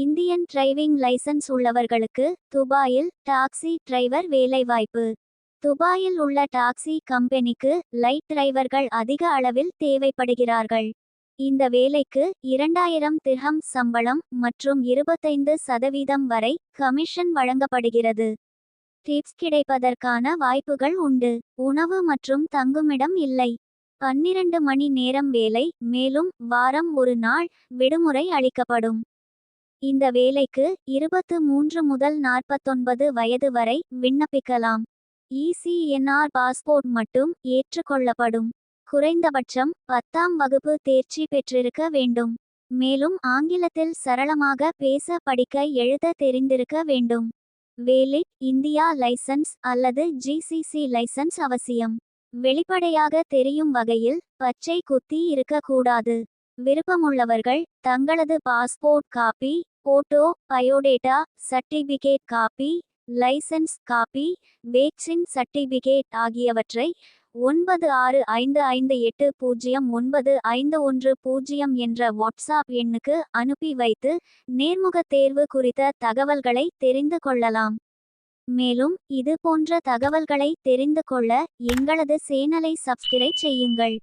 Indian driving licence உள்ளவர்களுக்கு துபாயில் taxi driver வேலைவாய்ப்பு. துபாயில் உள்ள டாக்ஸி கம்பெனிக்கு லைட் டிரைவர்கள் அதிக அளவில் தேவைப்படுகிறார்கள். இந்த வேலைக்கு 2000 திர்ஹம் சம்பளம் மற்றும் 25% வரை கமிஷன் வழங்கப்படுகிறது. டிப்ஸ் கிடைப்பதற்கான வாய்ப்புகள் உண்டு. உணவு மற்றும் தங்குமிடம் இல்லை. 12 மணி நேரம் வேலை, மேலும் வாரம் ஒரு நாள் விடுமுறை அளிக்கப்படும். இந்த வேலைக்கு 23 முதல் 49 வயது வரை விண்ணப்பிக்கலாம். ECNR பாஸ்போர்ட் மட்டும் ஏற்றுக்கொள்ளப்படும். குறைந்தபட்சம் 10ஆம் வகுப்பு தேர்ச்சி பெற்றிருக்க வேண்டும். மேலும் ஆங்கிலத்தில் சரளமாக பேச படிக்க எழுத தெரிந்திருக்க வேண்டும். வேலிட் இந்தியா லைசென்ஸ் அல்லது GCC லைசென்ஸ் அவசியம். வெளிப்படையாக தெரியும் வகையில் பச்சை குத்தி இருக்கக்கூடாது. விருப்பமுள்ளவர்கள் தங்களது passport copy, photo, biodata certificate copy, licence copy, vaccine certificate ஆகியவற்றை 9655809510 என்ற வாட்ஸ்அப் எண்ணுக்கு அனுப்பி வைத்து நேர்முகத் தேர்வு குறித்த தகவல்களை தெரிந்து கொள்ளலாம். மேலும் இது போன்ற தகவல்களை தெரிந்து கொள்ள எங்களது சேனலை சப்ஸ்கிரைப் செய்யுங்கள்.